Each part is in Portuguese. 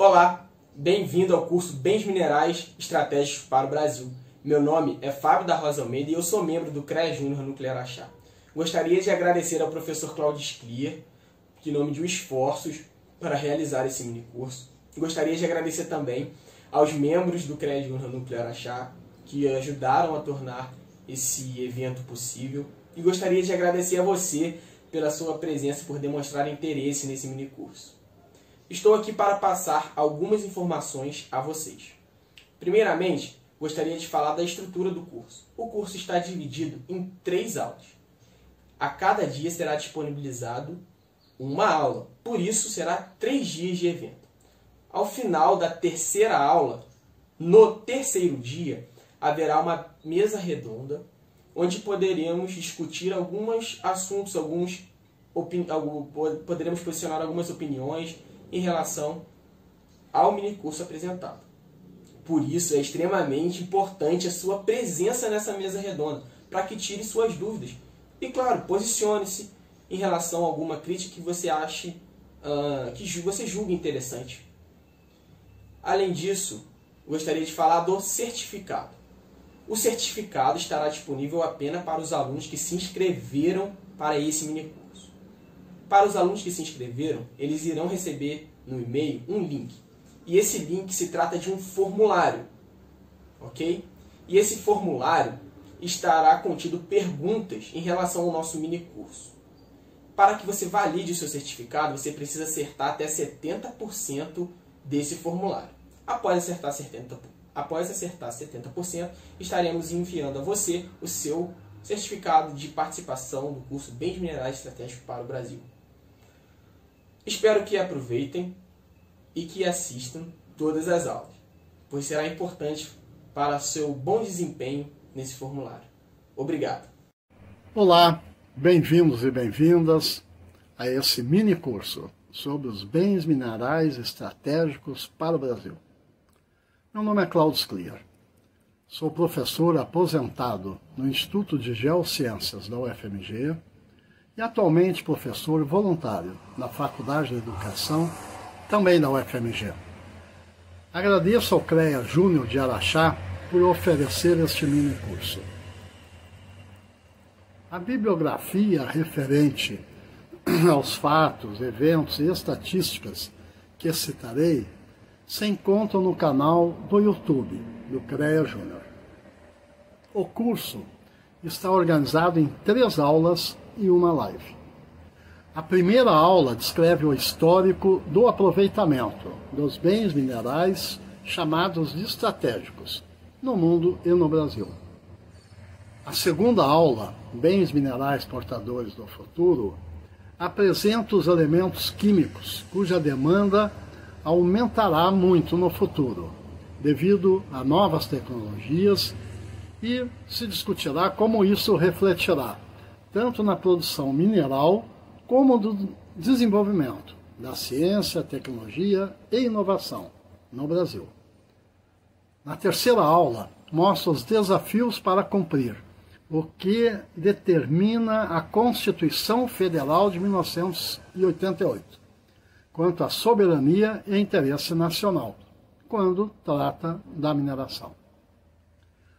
Olá, bem-vindo ao curso Bens Minerais Estratégicos para o Brasil. Meu nome é Fábio da Rosa Almeida e eu sou membro do CREA Júnior Núcleo Araxá. Gostaria de agradecer ao professor Claudio Scliar, em nome de esforços para realizar esse minicurso. Gostaria de agradecer também aos membros do CREA Júnior Núcleo Araxá, que ajudaram a tornar esse evento possível. E gostaria de agradecer a você pela sua presença e por demonstrar interesse nesse minicurso. Estou aqui para passar algumas informações a vocês. Primeiramente, gostaria de falar da estrutura do curso. O curso está dividido em 3 aulas. A cada dia será disponibilizado uma aula, por isso será 3 dias de evento. Ao final da terceira aula, no terceiro dia, haverá uma mesa redonda, onde poderemos discutir alguns assuntos, poderemos posicionar algumas opiniões em relação ao minicurso apresentado. Por isso é extremamente importante a sua presença nessa mesa redonda, para que tire suas dúvidas. E claro, posicione-se em relação a alguma crítica que você ache, que você julgue interessante. Além disso, gostaria de falar do certificado. O certificado estará disponível apenas para os alunos que se inscreveram para esse minicurso. Para os alunos que se inscreveram, eles irão receber no e-mail um link. E esse link se trata de um formulário, ok? E esse formulário estará contido perguntas em relação ao nosso minicurso. Para que você valide o seu certificado, você precisa acertar até 70% desse formulário. Após acertar 70%, estaremos enviando a você o seu certificado de participação do curso Bens Minerais Estratégicos para o Brasil. Espero que aproveitem e que assistam todas as aulas, pois será importante para seu bom desempenho nesse formulário. Obrigado. Olá, bem-vindos e bem-vindas a esse mini curso sobre os bens minerais estratégicos para o Brasil. Meu nome é Claudio Scliar. Sou professor aposentado no Instituto de Geociências da UFMG e atualmente professor voluntário na Faculdade de Educação, também da UFMG. Agradeço ao CREA Júnior de Araxá por oferecer este mini curso. A bibliografia referente aos fatos, eventos e estatísticas que citarei se encontram no canal do YouTube do CREA Júnior. O curso está organizado em 3 aulas e uma live. A primeira aula descreve o histórico do aproveitamento dos bens minerais chamados de estratégicos no mundo e no Brasil. A segunda aula, Bens Minerais Portadores do Futuro, apresenta os elementos químicos cuja demanda aumentará muito no futuro, devido a novas tecnologias, e se discutirá como isso refletirá tanto na produção mineral como no desenvolvimento da ciência, tecnologia e inovação no Brasil. Na terceira aula, mostra os desafios para cumprir o que determina a Constituição Federal de 1988, quanto à soberania e interesse nacional, quando trata da mineração.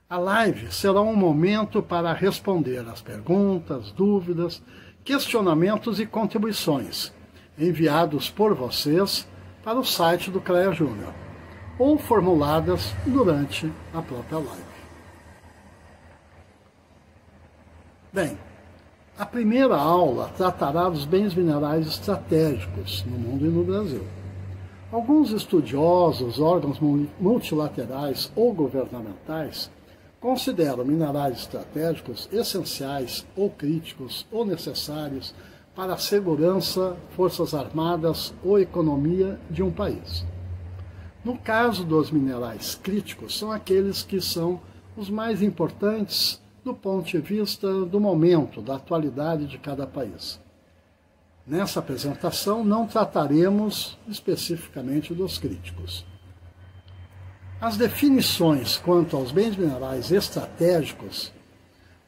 A live será um momento para responder às perguntas, dúvidas, questionamentos e contribuições enviados por vocês para o site do CREA Júnior ou formuladas durante a própria live. Bem, a primeira aula tratará dos bens minerais estratégicos no mundo e no Brasil. Alguns estudiosos, órgãos multilaterais ou governamentais consideram minerais estratégicos essenciais ou críticos ou necessários para a segurança, forças armadas ou economia de um país. No caso dos minerais críticos, são aqueles que são os mais importantes do ponto de vista do momento, da atualidade de cada país. Nessa apresentação não trataremos especificamente dos críticos. As definições quanto aos bens minerais estratégicos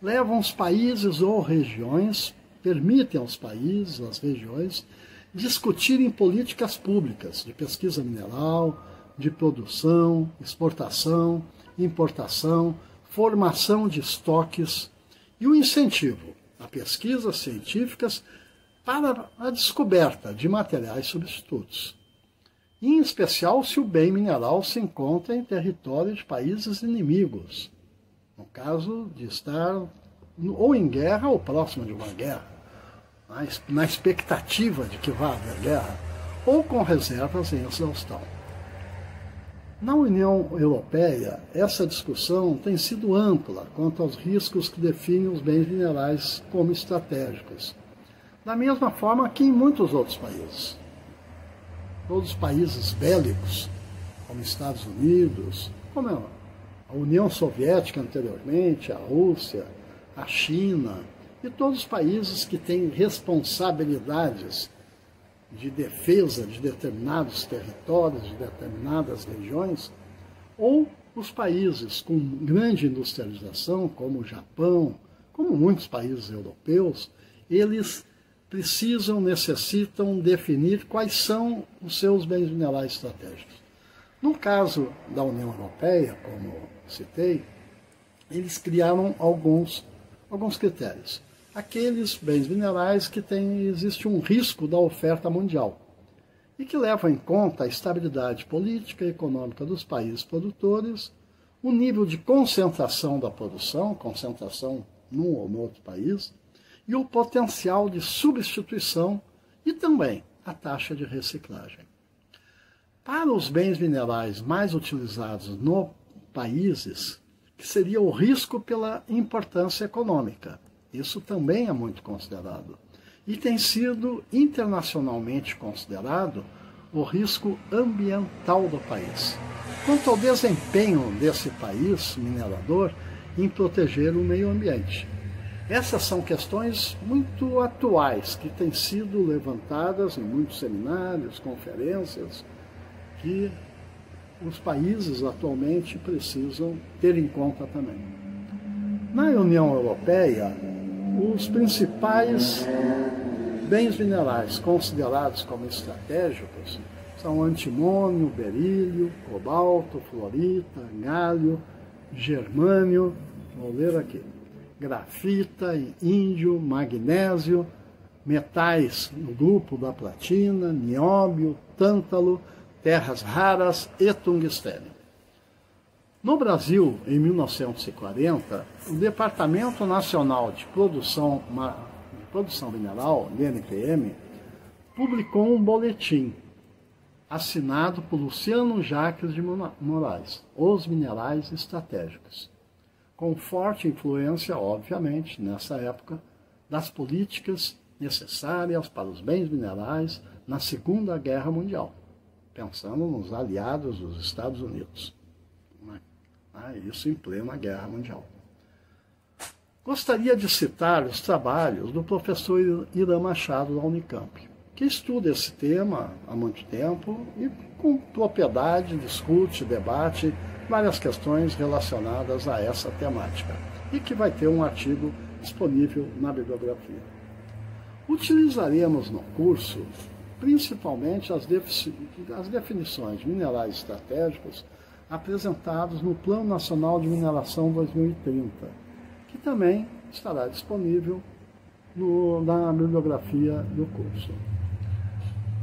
levam os países ou regiões, permitem aos países, às regiões, discutirem políticas públicas de pesquisa mineral, de produção, exportação, importação, formação de estoques e o incentivo a pesquisas científicas para a descoberta de materiais substitutos, em especial se o bem mineral se encontra em território de países inimigos, no caso de estar ou em guerra ou próximo de uma guerra, na expectativa de que vá haver guerra, ou com reservas em exaustão. Na União Europeia, essa discussão tem sido ampla quanto aos riscos que definem os bens minerais como estratégicos, da mesma forma que em muitos outros países. Todos os países bélicos, como Estados Unidos, como a União Soviética anteriormente, a Rússia, a China, e todos os países que têm responsabilidades de defesa de determinados territórios, de determinadas regiões, ou os países com grande industrialização, como o Japão, como muitos países europeus, eles necessitam definir quais são os seus bens minerais estratégicos. No caso da União Europeia, como citei, eles criaram alguns critérios. Aqueles bens minerais que existe um risco da oferta mundial e que levam em conta a estabilidade política e econômica dos países produtores, o nível de concentração da produção, concentração num ou no outro país, e o potencial de substituição e também a taxa de reciclagem. Para os bens minerais mais utilizados nos países, que seria o risco pela importância econômica. Isso também é muito considerado. E tem sido internacionalmente considerado o risco ambiental do país, quanto ao desempenho desse país minerador em proteger o meio ambiente. Essas são questões muito atuais, que têm sido levantadas em muitos seminários, conferências, que os países atualmente precisam ter em conta também. Na União Europeia, os principais bens minerais considerados como estratégicos são antimônio, berílio, cobalto, fluorita, galho, germânio, vou ler aqui, grafita, índio, magnésio, metais no grupo da platina, nióbio, tântalo, terras raras e tungstênio. No Brasil, em 1940, o Departamento Nacional de Produção Mineral, DNPM, publicou um boletim assinado por Luciano Jacques de Moraes, Os Minerais Estratégicos, com forte influência, obviamente, nessa época, das políticas necessárias para os bens minerais na Segunda Guerra Mundial, pensando nos aliados dos Estados Unidos. Isso em plena Guerra Mundial. Gostaria de citar os trabalhos do professor Irã Machado da Unicamp, que estuda esse tema há muito tempo e com propriedade discute, debate várias questões relacionadas a essa temática e que vai ter um artigo disponível na bibliografia. Utilizaremos no curso principalmente as definições de minerais estratégicos apresentados no Plano Nacional de Mineração 2030, que também estará disponível na bibliografia do curso.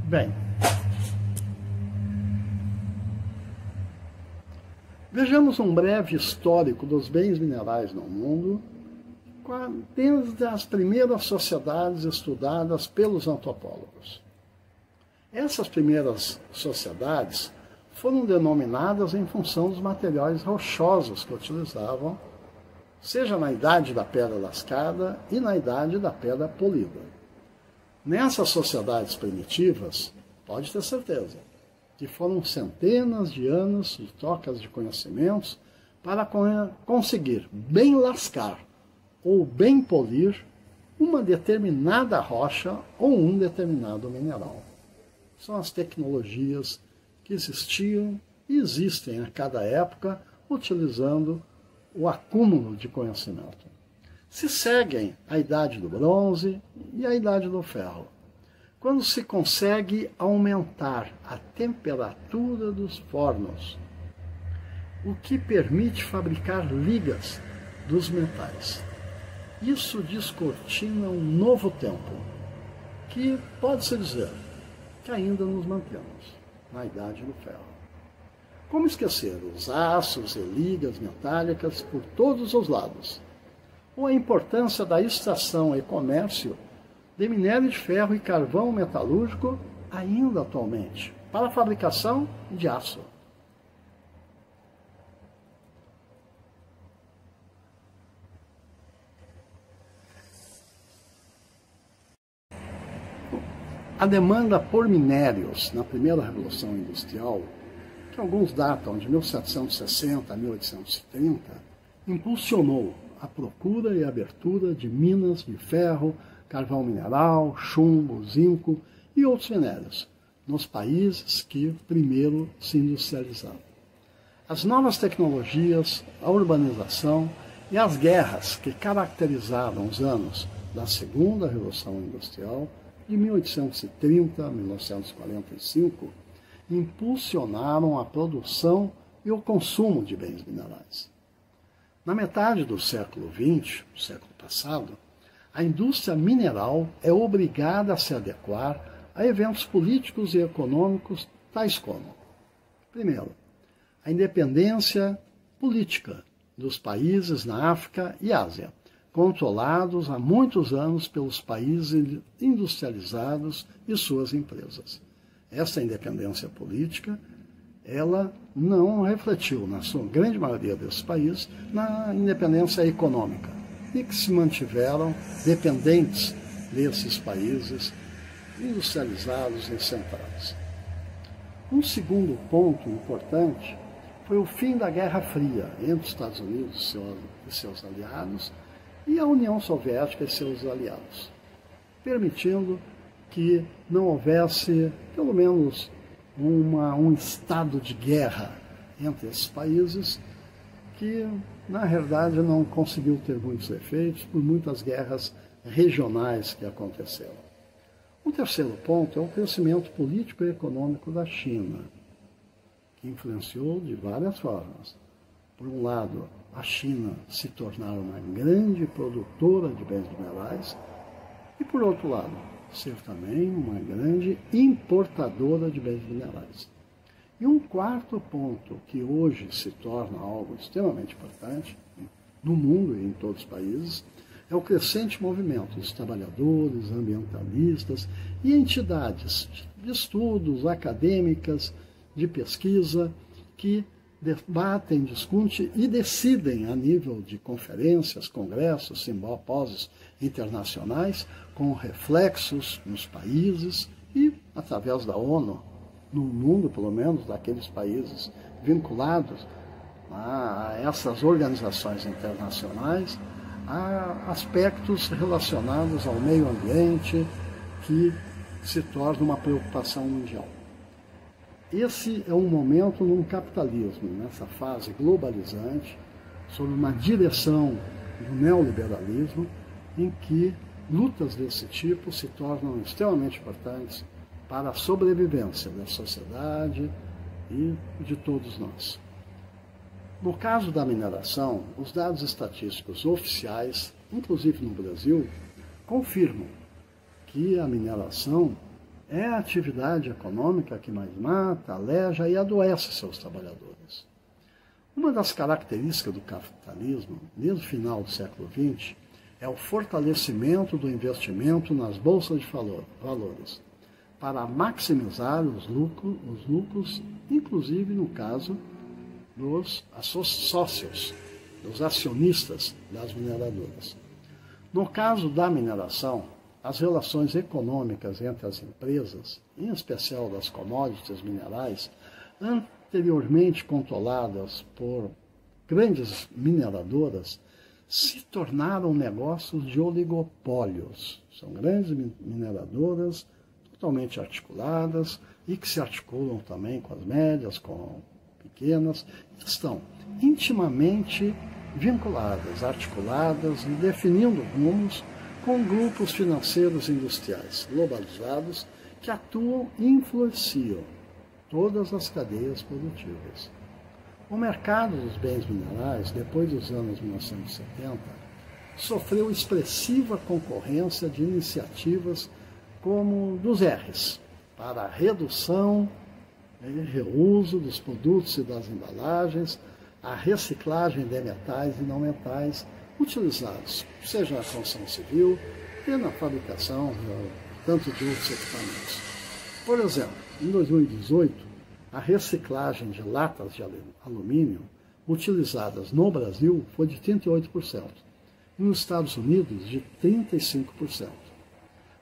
Bem, vejamos um breve histórico dos bens minerais no mundo, desde as primeiras sociedades estudadas pelos antropólogos. Essas primeiras sociedades foram denominadas em função dos materiais rochosos que utilizavam, seja na idade da pedra lascada e na idade da pedra polida. Nessas sociedades primitivas, pode ter certeza, que foram centenas de anos de trocas de conhecimentos para conseguir bem lascar ou bem polir uma determinada rocha ou um determinado mineral. São as tecnologias que existiam e existem a cada época, utilizando o acúmulo de conhecimento. Se seguem a idade do bronze e a idade do ferro. quando se consegue aumentar a temperatura dos fornos, o que permite fabricar ligas dos metais. Isso descortina um novo tempo, que pode-se dizer que ainda nos mantemos na Idade do Ferro. Como esquecer os aços e ligas metálicas por todos os lados, ou a importância da extração e comércio de minério de ferro e carvão metalúrgico ainda atualmente, para a fabricação de aço. A demanda por minérios na primeira Revolução Industrial, que alguns datam de 1760 a 1830, impulsionou a procura e abertura de minas de ferro, carvão mineral, chumbo, zinco e outros minérios nos países que primeiro se industrializaram. As novas tecnologias, a urbanização e as guerras que caracterizaram os anos da Segunda Revolução Industrial, de 1830 a 1945, impulsionaram a produção e o consumo de bens minerais. Na metade do século XX, século passado, a indústria mineral é obrigada a se adequar a eventos políticos e econômicos tais como, primeiro, a independência política dos países na África e Ásia, controlados há muitos anos pelos países industrializados e suas empresas. Essa independência política, ela não refletiu, na sua grande maioria desses países, na independência econômica, e que se mantiveram dependentes desses países industrializados e centrais. Um segundo ponto importante foi o fim da Guerra Fria entre os Estados Unidos e seus aliados e a União Soviética e seus aliados, permitindo que não houvesse, pelo menos, um estado de guerra entre esses países que, na realidade, não conseguiu ter muitos efeitos por muitas guerras regionais que aconteceram. O terceiro ponto é o crescimento político e econômico da China, que influenciou de várias formas. Por um lado, a China se tornar uma grande produtora de bens minerais e, por outro lado, ser também uma grande importadora de bens minerais. E um quarto ponto que hoje se torna algo extremamente importante no mundo e em todos os países é o crescente movimento dos trabalhadores, ambientalistas e entidades de estudos, acadêmicas, de pesquisa, que debatem, discutem e decidem a nível de conferências, congressos, simpósios internacionais, com reflexos nos países e, através da ONU, no mundo, pelo menos, daqueles países vinculados a essas organizações internacionais, a aspectos relacionados ao meio ambiente que se torna uma preocupação mundial. Esse é um momento num capitalismo, nessa fase globalizante, sob uma direção do neoliberalismo, em que lutas desse tipo se tornam extremamente importantes para a sobrevivência da sociedade e de todos nós. No caso da mineração, os dados estatísticos oficiais, inclusive no Brasil, confirmam que a mineração é a atividade econômica que mais mata, aleja e adoece seus trabalhadores. Uma das características do capitalismo, desde o final do século XX, é o fortalecimento do investimento nas bolsas de valores, para maximizar os lucros, inclusive no caso dos sócios, dos acionistas das mineradoras. No caso da mineração, as relações econômicas entre as empresas, em especial das commodities minerais, anteriormente controladas por grandes mineradoras, se tornaram negócios de oligopólios. São grandes mineradoras totalmente articuladas e que se articulam também com as médias, com pequenas, estão intimamente vinculadas, articuladas e definindo rumos com grupos financeiros e industriais globalizados que atuam e influenciam todas as cadeias produtivas. O mercado dos bens minerais, depois dos anos 1970, sofreu expressiva concorrência de iniciativas como dos R's, para a redução e reuso dos produtos e das embalagens, a reciclagem de metais e não metais utilizados, seja na construção civil e na fabricação tanto de outros equipamentos. Por exemplo, em 2018, a reciclagem de latas de alumínio utilizadas no Brasil foi de 38%, e nos Estados Unidos de 35%.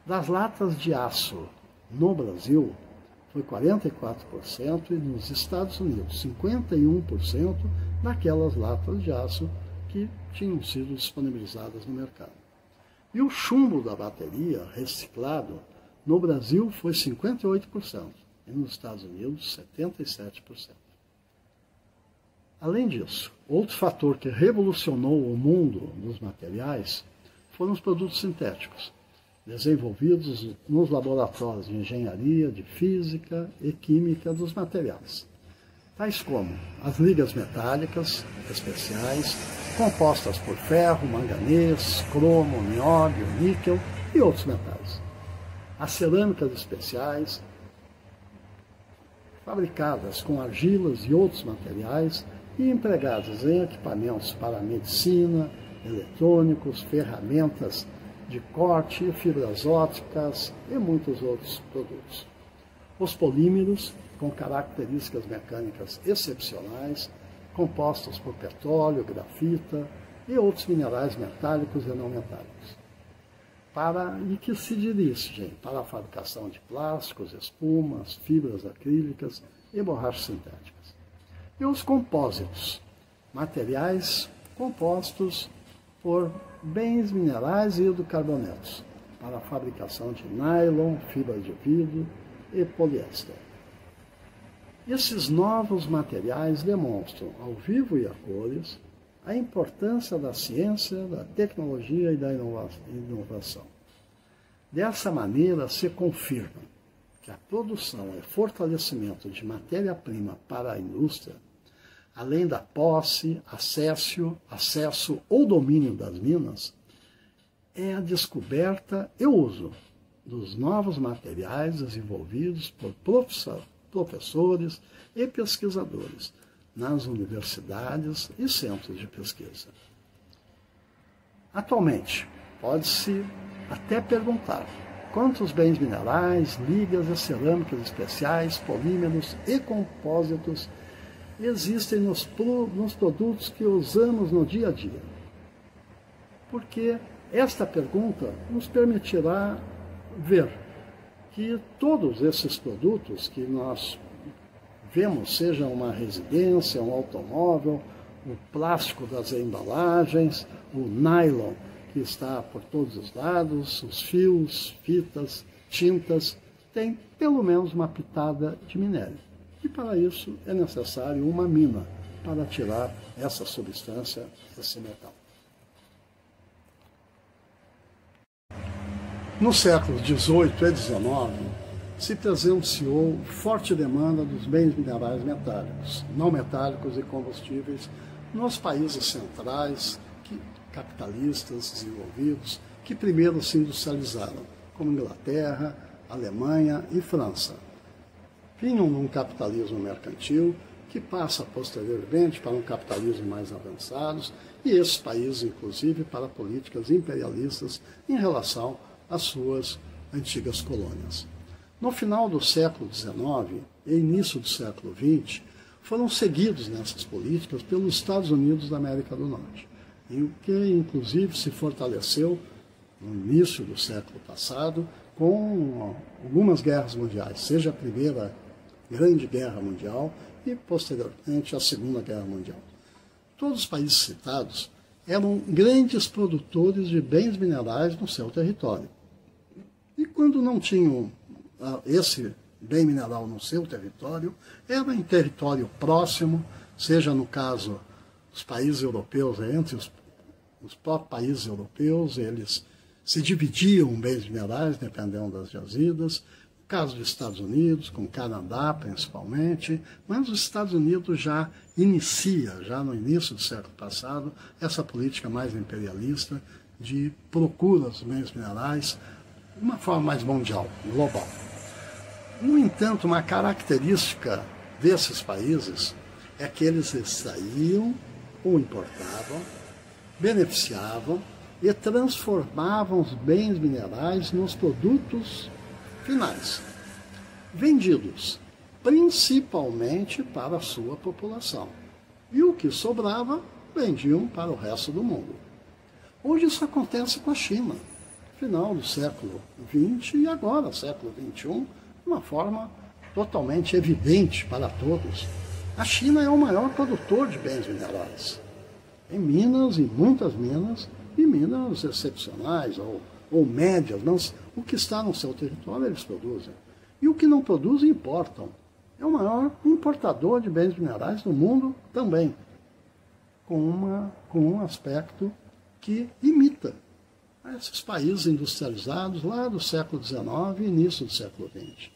Das latas de aço no Brasil foi 44% e nos Estados Unidos 51% daquelas latas de aço que tinham sido disponibilizadas no mercado. E o chumbo da bateria reciclado no Brasil foi 58% e nos Estados Unidos 77%. Além disso, outro fator que revolucionou o mundo dos materiais foram os produtos sintéticos, desenvolvidos nos laboratórios de engenharia, de física e química dos materiais, tais como as ligas metálicas especiais, compostas por ferro, manganês, cromo, nióbio, níquel e outros metais. As cerâmicas especiais, fabricadas com argilas e outros materiais e empregadas em equipamentos para a medicina, eletrônicos, ferramentas de corte, fibras ópticas e muitos outros produtos. Os polímeros, com características mecânicas excepcionais, compostos por petróleo, grafita e outros minerais metálicos e não metálicos. E que se dirigem para a fabricação de plásticos, espumas, fibras acrílicas e borrachas sintéticas. E os compósitos, materiais compostos por bens minerais e hidrocarbonetos, para a fabricação de nylon, fibra de vidro e poliéster. Esses novos materiais demonstram, ao vivo e a cores, a importância da ciência, da tecnologia e da inovação. Dessa maneira, se confirma que a produção e fortalecimento de matéria-prima para a indústria, além da posse, acesso ou domínio das minas, é a descoberta e uso dos novos materiais desenvolvidos por professores e pesquisadores nas universidades e centros de pesquisa. Atualmente, pode-se até perguntar quantos bens minerais, ligas e cerâmicas especiais, polímeros e compósitos existem nos produtos que usamos no dia a dia. Porque esta pergunta nos permitirá ver que todos esses produtos que nós vemos, seja uma residência, um automóvel, o plástico das embalagens, o nylon que está por todos os lados, os fios, fitas, tintas, tem pelo menos uma pitada de minério. E para isso é necessário uma mina para tirar essa substância, esse metal. No século XVIII e XIX, se presenciou forte demanda dos bens minerais metálicos, não metálicos e combustíveis nos países centrais, capitalistas, desenvolvidos, que primeiro se industrializaram, como Inglaterra, Alemanha e França. Vinham num capitalismo mercantil que passa posteriormente para um capitalismo mais avançado e esses países, inclusive, para políticas imperialistas em relação às suas antigas colônias. No final do século XIX e início do século XX, foram seguidos nessas políticas pelos Estados Unidos da América do Norte, em que, inclusive, se fortaleceu no início do século passado com algumas guerras mundiais, seja a Primeira Grande Guerra Mundial e, posteriormente, a Segunda Guerra Mundial. Todos os países citados eram grandes produtores de bens minerais no seu território. E quando não tinham esse bem mineral no seu território, era em território próximo, seja no caso os países europeus, entre os próprios países europeus, eles se dividiam bens minerais dependendo das jazidas. No caso dos Estados Unidos, com o Canadá principalmente, mas os Estados Unidos já no início do século passado, essa política mais imperialista de procura dos bens minerais de uma forma mais mundial, global. No entanto, uma característica desses países é que eles extraíam ou importavam, beneficiavam e transformavam os bens minerais nos produtos finais, vendidos principalmente para a sua população. E o que sobrava, vendiam para o resto do mundo. Hoje isso acontece com a China, final do século XX e agora, século XXI, de uma forma totalmente evidente para todos. A China é o maior produtor de bens minerais. Em minas, em muitas minas, e minas excepcionais ou médias, mas o que está no seu território eles produzem. E o que não produzem, importam. É o maior importador de bens minerais do mundo também, com um aspecto que imita esses países industrializados lá do século XIX e início do século XX.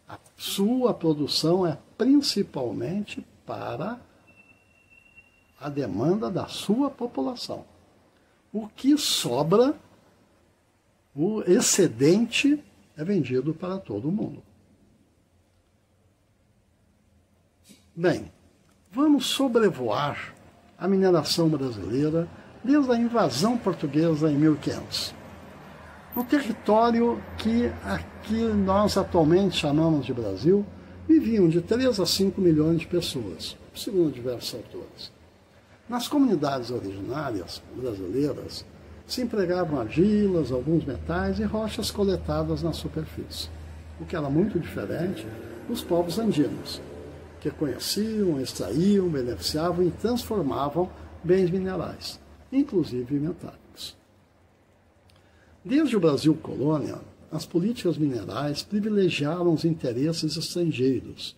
A sua produção é principalmente para a demanda da sua população. O que sobra, o excedente, é vendido para todo mundo. Bem, vamos sobrevoar a mineração brasileira desde a invasão portuguesa em 1500. No território que aqui nós atualmente chamamos de Brasil, viviam de 3 a 5 milhões de pessoas, segundo diversos autores. Nas comunidades originárias brasileiras, se empregavam argilas, alguns metais e rochas coletadas na superfície, o que era muito diferente dos povos andinos, que conheciam, extraíam, beneficiavam e transformavam bens minerais, inclusive metálicos. Desde o Brasil colônia, as políticas minerais privilegiaram os interesses estrangeiros,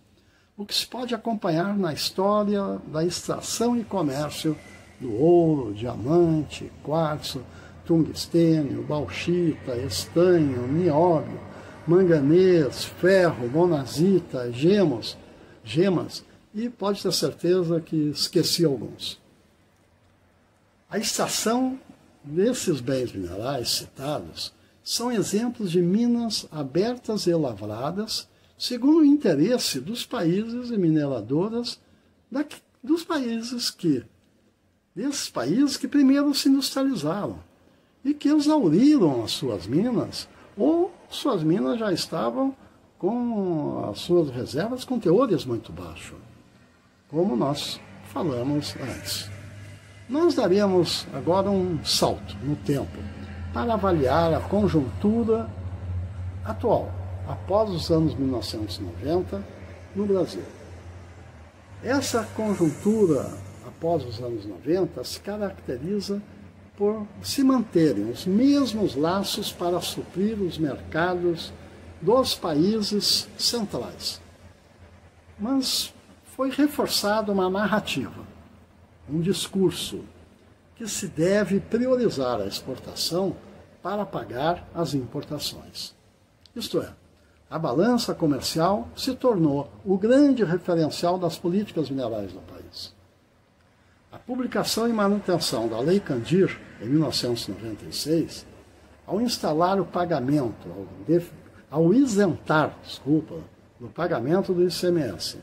o que se pode acompanhar na história da extração e comércio do ouro, diamante, quartzo, tungstênio, bauxita, estanho, nióbio, manganês, ferro, monazita, gemas, e pode ter certeza que esqueci alguns. A extração desses bens minerais citados são exemplos de minas abertas e lavradas segundo o interesse dos países e mineradoras desses países que primeiro se industrializaram e que exauriram as suas minas, ou suas minas já estavam com as suas reservas com teores muito baixos, como nós falamos antes. Nós daríamos agora um salto no tempo para avaliar a conjuntura atual, após os anos 1990, no Brasil. Essa conjuntura, após os anos 90, se caracteriza por se manterem os mesmos laços para suprir os mercados dos países centrais. Mas foi reforçada uma narrativa, um discurso, que se deve priorizar a exportação para pagar as importações. Isto é, a balança comercial se tornou o grande referencial das políticas minerais do país. A publicação e manutenção da Lei Candir, em 1996, ao instalar o pagamento, ao isentar do pagamento do ICMS,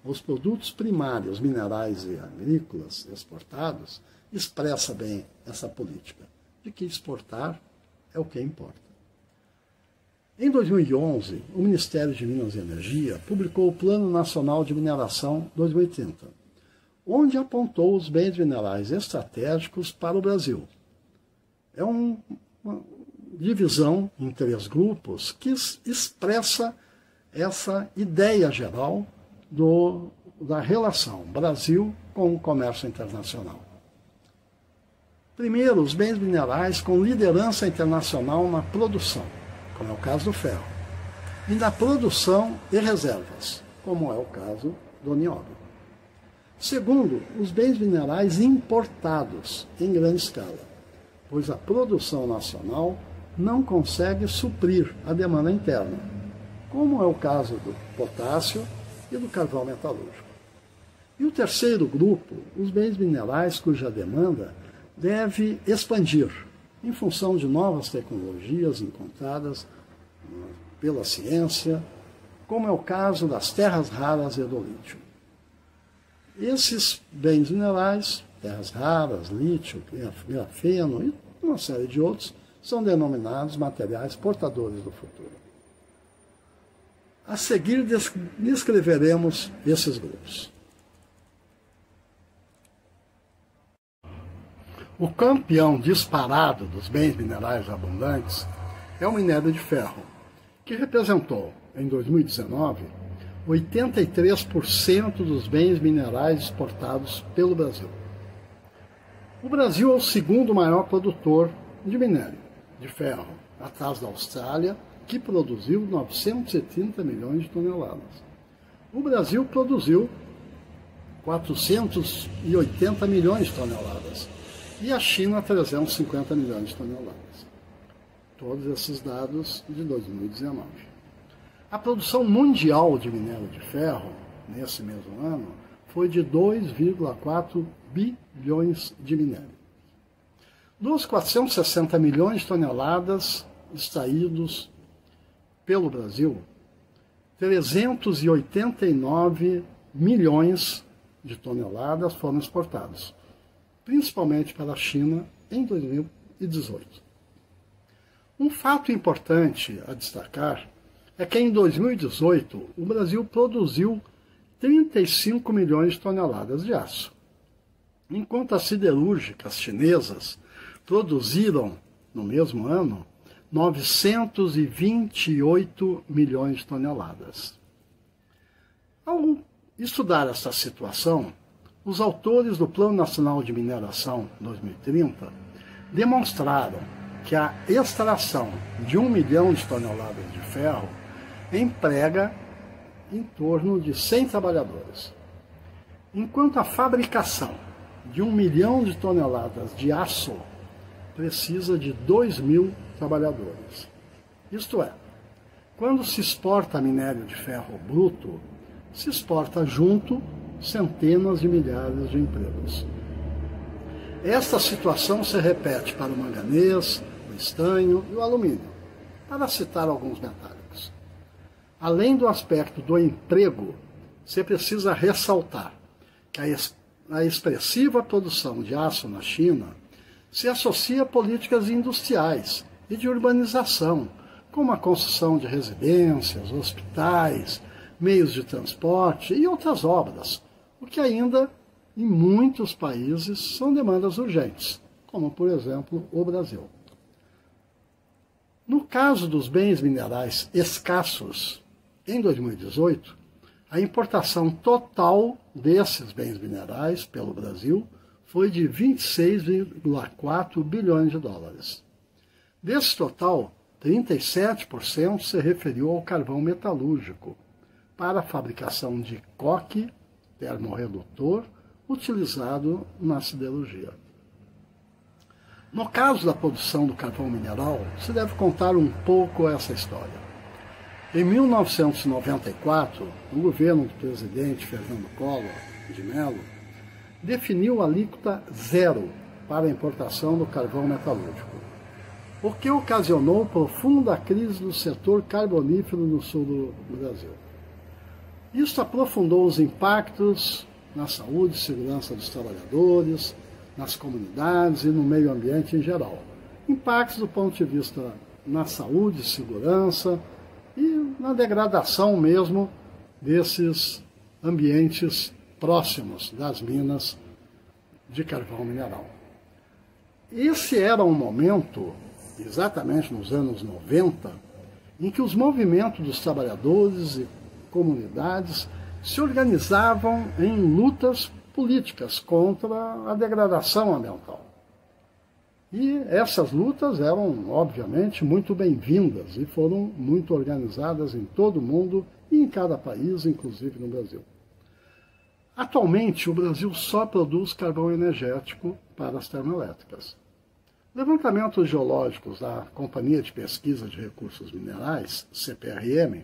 os produtos primários minerais e agrícolas exportados, expressa bem essa política, de que exportar é o que importa. Em 2011, o Ministério de Minas e Energia publicou o Plano Nacional de Mineração 2030, onde apontou os bens minerais estratégicos para o Brasil. É uma divisão em 3 grupos que expressa essa ideia geral da relação Brasil com o comércio internacional. Primeiro, os bens minerais com liderança internacional na produção, como é o caso do ferro, e na produção e reservas, como é o caso do nióbio. Segundo, os bens minerais importados em grande escala, pois a produção nacional não consegue suprir a demanda interna, como é o caso do potássio e do carvão metalúrgico. E o terceiro grupo, os bens minerais cuja demanda deve expandir em função de novas tecnologias encontradas pela ciência, como é o caso das terras raras e do lítio. Esses bens minerais, terras raras, lítio, grafeno e uma série de outros, são denominados materiais portadores do futuro. A seguir descreveremos esses grupos. O campeão disparado dos bens minerais abundantes é o minério de ferro, que representou, em 2019, 83% dos bens minerais exportados pelo Brasil. O Brasil é o segundo maior produtor de minério de ferro, atrás da Austrália, que produziu 930 milhões de toneladas. O Brasil produziu 480 milhões de toneladas e a China 350 milhões de toneladas. Todos esses dados de 2019. A produção mundial de minério de ferro, nesse mesmo ano, foi de 2,4 bilhões de minério. Dos 460 milhões de toneladas extraídos pelo Brasil, 389 milhões de toneladas foram exportados, principalmente para a China em 2018. Um fato importante a destacar é que em 2018 o Brasil produziu 35 milhões de toneladas de aço, enquanto as siderúrgicas chinesas produziram, no mesmo ano, 928 milhões de toneladas. Ao estudar essa situação, os autores do Plano Nacional de Mineração 2030 demonstraram que a extração de 1 milhão de toneladas de ferro emprega em torno de 100 trabalhadores, enquanto a fabricação de 1 milhão de toneladas de aço precisa de 2.000 trabalhadores. Isto é, quando se exporta minério de ferro bruto, se exporta junto centenas de milhares de empregos. Esta situação se repete para o manganês, o estanho e o alumínio, para citar alguns metálicos. Além do aspecto do emprego, se precisa ressaltar que a expressiva produção de aço na China se associa a políticas industriais e de urbanização, como a construção de residências, hospitais, meios de transporte e outras obras, o que ainda, em muitos países, são demandas urgentes, como, por exemplo, o Brasil. No caso dos bens minerais escassos, em 2018, a importação total desses bens minerais pelo Brasil foi de 26,4 bilhões de dólares. Desse total, 37% se referiu ao carvão metalúrgico, para a fabricação de coque termorredutor utilizado na siderurgia. No caso da produção do carvão mineral, se deve contar um pouco essa história. Em 1994, o governo do presidente Fernando Collor de Mello definiu a alíquota zero para a importação do carvão metalúrgico, o que ocasionou profunda crise do setor carbonífero no sul do Brasil. Isso aprofundou os impactos na saúde e segurança dos trabalhadores, nas comunidades e no meio ambiente em geral. Impactos do ponto de vista na saúde e segurança e na degradação mesmo desses ambientes próximos das minas de carvão mineral. Esse era um momento, exatamente nos anos 90, em que os movimentos dos trabalhadores e comunidades se organizavam em lutas políticas contra a degradação ambiental. E essas lutas eram, obviamente, muito bem-vindas e foram muito organizadas em todo o mundo e em cada país, inclusive no Brasil. Atualmente, o Brasil só produz carvão energético para as termoelétricas. Levantamentos geológicos da Companhia de Pesquisa de Recursos Minerais, CPRM,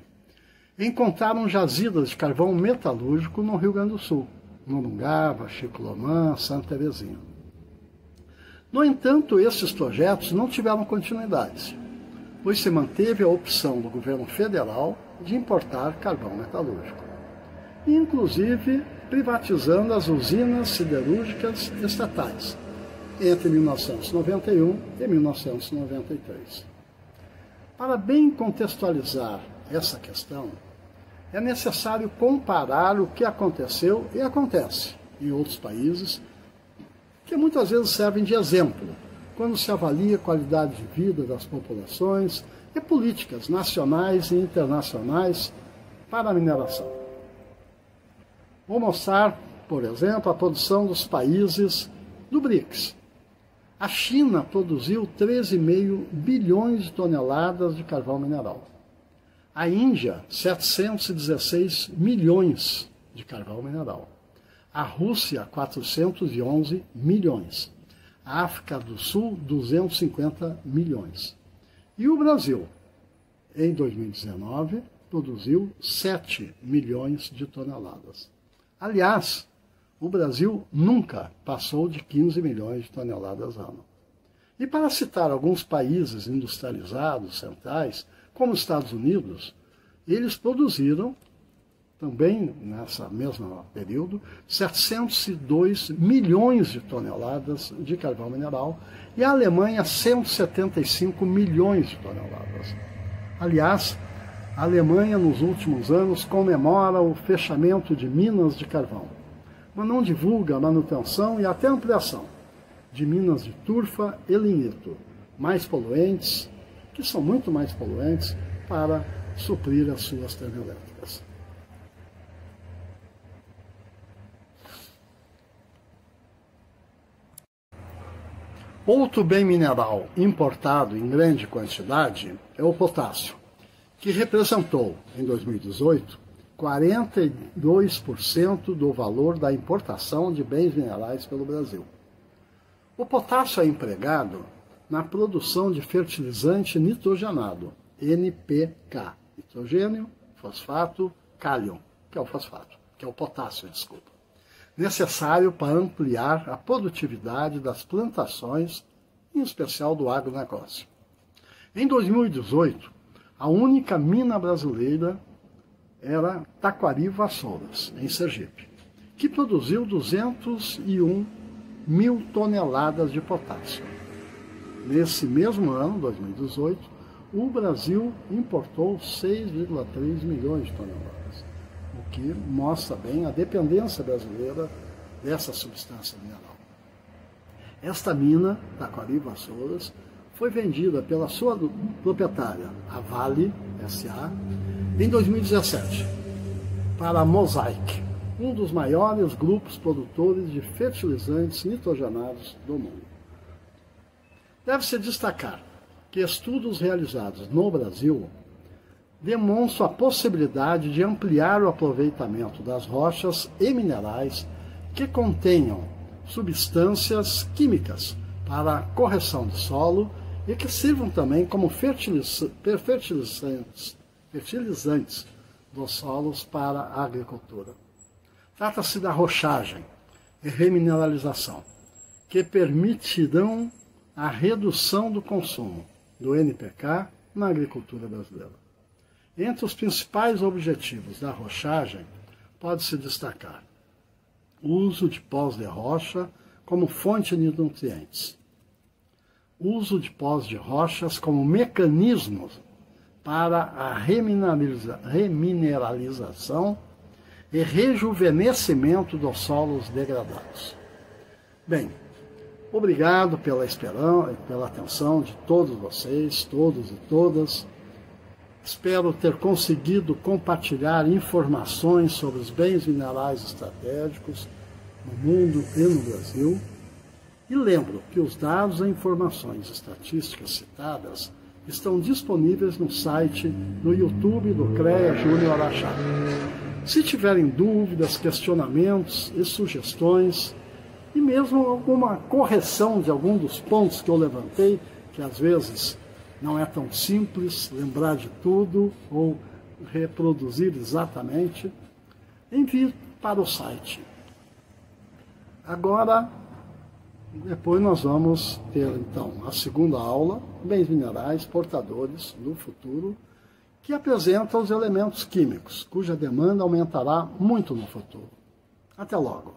encontraram jazidas de carvão metalúrgico no Rio Grande do Sul, Morungava, Chiclomã, Santa Terezinha. No entanto, esses projetos não tiveram continuidade, pois se manteve a opção do governo federal de importar carvão metalúrgico, inclusive privatizando as usinas siderúrgicas estatais entre 1991 e 1993. Para bem contextualizar essa questão, é necessário comparar o que aconteceu e acontece em outros países, que muitas vezes servem de exemplo quando se avalia a qualidade de vida das populações e políticas nacionais e internacionais para a mineração. Vou mostrar, por exemplo, a produção dos países do BRICS. A China produziu 13,5 bilhões de toneladas de carvão mineral. A Índia, 716 milhões de carvão mineral. A Rússia, 411 milhões. A África do Sul, 250 milhões. E o Brasil, em 2019, produziu 7 milhões de toneladas. Aliás, o Brasil nunca passou de 15 milhões de toneladas ano. E para citar alguns países industrializados centrais, como os Estados Unidos, eles produziram, também nessa mesma período, 702 milhões de toneladas de carvão mineral e a Alemanha 175 milhões de toneladas. Aliás, a Alemanha nos últimos anos comemora o fechamento de minas de carvão, mas não divulga a manutenção e até ampliação de minas de turfa e lignito, mais poluentes, que são muito mais poluentes, para suprir as suas termoelétricas. Outro bem mineral importado em grande quantidade é o potássio, que representou, em 2018, 42% do valor da importação de bens minerais pelo Brasil. O potássio é empregado na produção de fertilizante nitrogenado, NPK, nitrogênio, fosfato, cálium, que é o fosfato, que é o potássio, desculpa, necessário para ampliar a produtividade das plantações, em especial do agronegócio. Em 2018, a única mina brasileira era Taquari Vassouras, em Sergipe, que produziu 201 mil toneladas de potássio. Nesse mesmo ano, 2018, o Brasil importou 6,3 milhões de toneladas, o que mostra bem a dependência brasileira dessa substância mineral. Esta mina, Taquari Vassouras, foi vendida pela sua proprietária, a Vale S.A., em 2017, para a Mosaic, um dos maiores grupos produtores de fertilizantes nitrogenados do mundo. Deve-se destacar que estudos realizados no Brasil demonstram a possibilidade de ampliar o aproveitamento das rochas e minerais que contenham substâncias químicas para a correção do solo e que sirvam também como fertilizantes dos solos para a agricultura. Trata-se da rochagem e remineralização, que permitirão a redução do consumo do NPK na agricultura brasileira. Entre os principais objetivos da rochagem, pode-se destacar o uso de pós de rocha como fonte de nutrientes, uso de pós de rochas como mecanismo para a remineralização e rejuvenescimento dos solos degradados. Bem, obrigado pela atenção de todos vocês, todos e todas. Espero ter conseguido compartilhar informações sobre os bens minerais estratégicos no mundo e no Brasil. E lembro que os dados e informações estatísticas citadas estão disponíveis no site, no YouTube do CREA Júnior Araxá. Se tiverem dúvidas, questionamentos e sugestões, e mesmo alguma correção de algum dos pontos que eu levantei, que às vezes não é tão simples lembrar de tudo ou reproduzir exatamente, envie para o site. Agora, depois nós vamos ter então a segunda aula, bens minerais portadores do futuro, que apresenta os elementos químicos, cuja demanda aumentará muito no futuro. Até logo!